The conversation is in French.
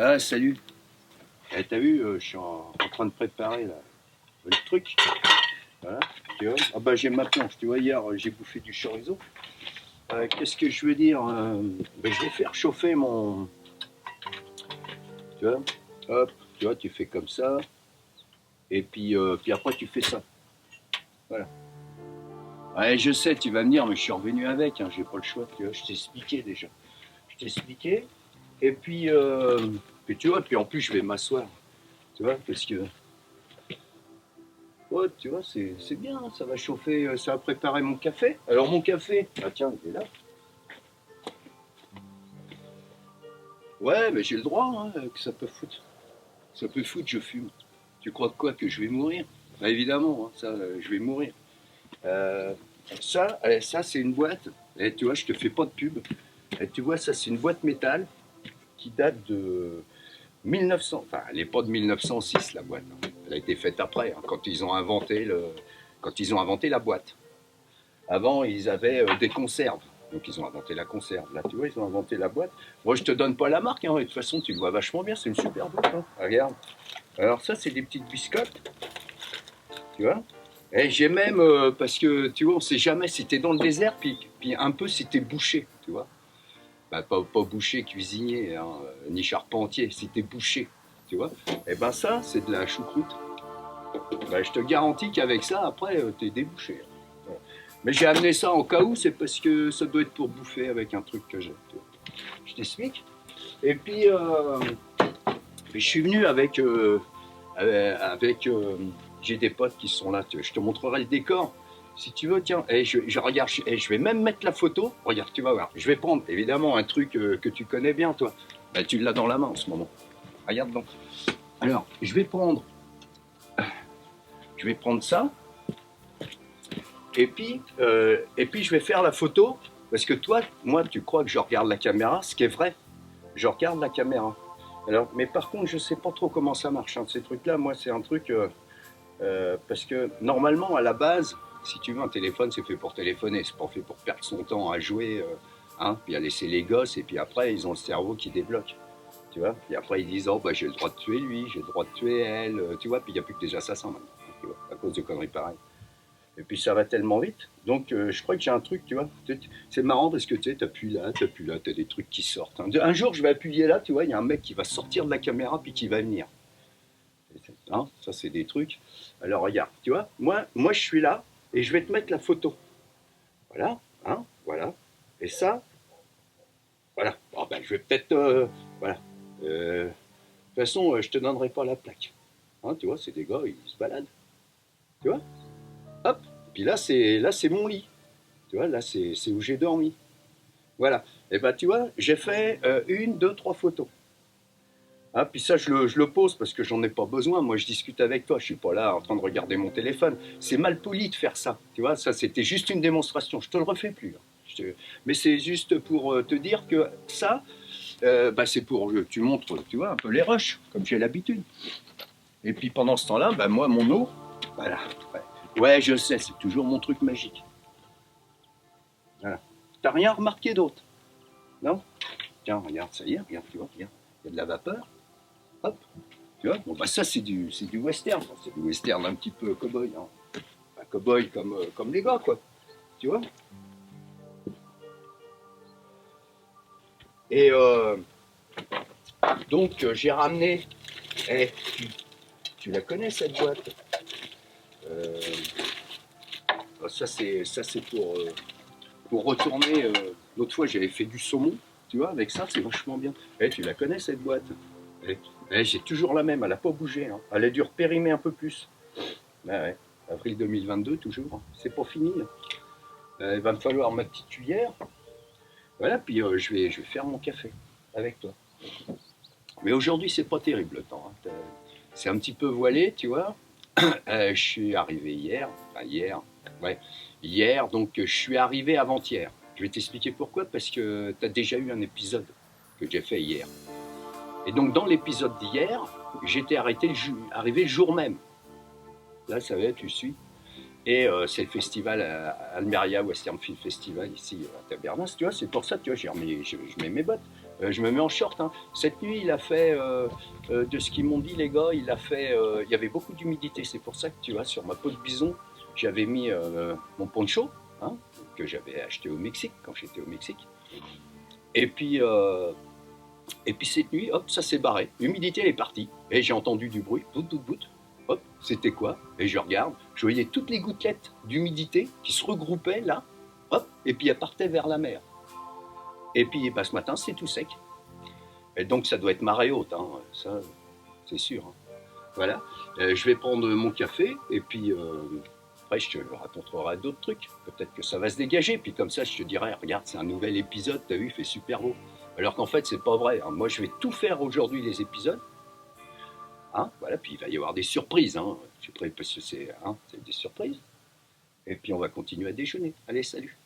Ah, salut. Eh, t'as vu, je suis en train de préparer là, le truc. Voilà, tu vois. Ah bah j'ai ma planche, tu vois, hier j'ai bouffé du chorizo. Qu'est-ce que je veux dire je vais faire chauffer mon... Tu vois, hop, tu vois, tu fais comme ça. Et puis après tu fais ça. Voilà. Ouais, je sais, tu vas me dire, mais je suis revenu avec, hein, j'ai pas le choix, tu vois, je t'ai expliqué déjà. Je t'ai expliqué. Et puis tu vois, puis en plus je vais m'asseoir, tu vois, parce que ouais, tu vois, c'est bien, ça va chauffer, ça va préparer mon café. Alors mon café, ah tiens, il est là. Ouais, mais j'ai le droit, hein, que ça peut foutre. Ça peut foutre, je fume. Tu crois quoi, que je vais mourir? Bah évidemment, hein, ça, je vais mourir. Euh, ça c'est une boîte. Et tu vois, je te fais pas de pub. Et tu vois, ça c'est une boîte métal qui date de 1900. Enfin, elle n'est pas de 1906 la boîte, hein. Elle a été faite après, hein, quand ils ont inventé la boîte. Avant, ils avaient des conserves. Donc, ils ont inventé la conserve. Là, tu vois, ils ont inventé la boîte. Moi, je te donne pas la marque, hein. De toute façon, tu le vois vachement bien. C'est une super boîte, hein. Regarde. Alors, ça, c'est des petites biscottes. Tu vois. Et j'ai même, parce que, tu vois, on sait jamais si t'es dans le désert, puis un peu si t'es bouché, tu vois. Bah, pas boucher, cuisinier, hein, ni charpentier, si t'es bouché, tu vois. Et ben ça, c'est de la choucroute. Bah, je te garantis qu'avec ça, après, t'es débouché. Voilà. Mais j'ai amené ça en cas où, c'est parce que ça doit être pour bouffer avec un truc que j'ai. Je t'explique. Et puis je suis venu avec j'ai des potes qui sont là. Je te montrerai le décor. Si tu veux, tiens, je regarde, je vais même mettre la photo. Regarde, tu vas voir. Je vais prendre évidemment un truc que tu connais bien, toi. Bah, tu l'as dans la main en ce moment. Regarde donc. Alors, je vais prendre ça. Et puis je vais faire la photo, parce que toi, moi, tu crois que je regarde la caméra, ce qui est vrai, je regarde la caméra. Alors, mais par contre, je sais pas trop comment ça marche, hein, ces trucs-là. Moi, c'est un truc, parce que normalement, à la base, si tu veux, un téléphone, c'est fait pour téléphoner, c'est pas fait pour perdre son temps à jouer, hein, puis à laisser les gosses, et puis après, ils ont le cerveau qui débloque. Tu vois, puis après ils disent, oh bah j'ai le droit de tuer lui, j'ai le droit de tuer elle, tu vois, puis il n'y a plus que des assassins maintenant, tu vois, à cause de conneries pareilles. Et puis ça va tellement vite. Donc je crois que j'ai un truc, tu vois. C'est marrant parce que tu sais, t'appuies là, t'as des trucs qui sortent, hein. Un jour, je vais appuyer là, tu vois, il y a un mec qui va sortir de la caméra puis qui va venir. Hein, ça, c'est des trucs. Alors regarde, tu vois, moi je suis là et je vais te mettre la photo. Voilà, hein, voilà. Et ça, voilà. Bon, ben, je vais peut-être. Voilà. De toute façon, je te donnerai pas la plaque. Hein, tu vois, c'est des gars, ils se baladent. Tu vois. Hop. Puis là c'est mon lit. Tu vois, là, c'est où j'ai dormi. Voilà. Et ben, tu vois, j'ai fait une, deux, trois photos. Hein, puis ça, je le pose parce que j'en ai pas besoin. Moi, je discute avec toi. Je suis pas là en train de regarder mon téléphone. C'est mal poli de faire ça. Tu vois, ça, c'était juste une démonstration. Je te le refais plus, hein. Mais c'est juste pour te dire que ça, bah, c'est pour que tu montres, tu vois, un peu les rushs, comme j'ai l'habitude. Et puis pendant ce temps-là, bah, moi, mon eau, voilà. Ouais, ouais, je sais, c'est toujours mon truc magique. Voilà. T'as rien remarqué d'autre? Non. Tiens, regarde, ça y est, regarde, tu vois, regarde. Il y a de la vapeur. Hop. Tu vois, bon, bah ça, c'est du western. C'est du western un petit peu cow-boy, hein. Un cow-boy comme les gars, quoi. Tu vois. Et donc, j'ai ramené. Eh, tu la connais, cette boîte? Euh, ça, c'est pour retourner. L'autre fois, j'avais fait du saumon. Tu vois, avec ça, c'est vachement bien. Eh, tu la connais, cette boîte? Eh, j'ai toujours la même. Elle n'a pas bougé, hein. Elle a dû repérimer un peu plus. Ouais, ouais. Avril 2022, toujours. C'est pas fini. Il va me falloir ma petite cuillère. Voilà, puis je vais faire mon café avec toi. Mais aujourd'hui, c'est pas terrible le temps, hein. C'est un petit peu voilé, tu vois. Je suis arrivé hier. Enfin, hier. Ouais. Hier, donc je suis arrivé avant-hier. Je vais t'expliquer pourquoi, parce que tu as déjà eu un épisode que j'ai fait hier. Et donc, dans l'épisode d'hier, j'étais arrivé le jour même. Là, ça va, tu suis. Et c'est le festival Almeria Western Film Festival ici à Tabernas, tu vois, c'est pour ça, tu vois, je mets mes bottes. Je me mets en short. Hein. Cette nuit, il a fait, de ce qu'ils m'ont dit les gars, il a fait, il y avait beaucoup d'humidité. C'est pour ça que tu vois, sur ma peau de bison, j'avais mis mon poncho, hein, que j'avais acheté au Mexique, quand j'étais au Mexique. Et puis, euh, et puis cette nuit, hop, ça s'est barré. L'humidité est partie. Et j'ai entendu du bruit, bout, bout, bout. Hop, c'était quoi? Et je regarde, je voyais toutes les gouttelettes d'humidité qui se regroupaient là, hop, et puis elles partaient vers la mer. Et puis bah, ce matin, c'est tout sec. Et donc ça doit être marée haute, hein, ça, c'est sûr. Hein. Voilà, je vais prendre mon café, et puis après je te raconterai d'autres trucs. Peut-être que ça va se dégager, puis comme ça je te dirai, regarde, c'est un nouvel épisode, t'as vu, il fait super beau. Alors qu'en fait, c'est pas vrai. Hein. Moi, je vais tout faire aujourd'hui, les épisodes. Hein, voilà, puis il va y avoir des surprises. Hein. Je suis prêt parce que c'est des surprises. Et puis on va continuer à déjeuner. Allez, salut.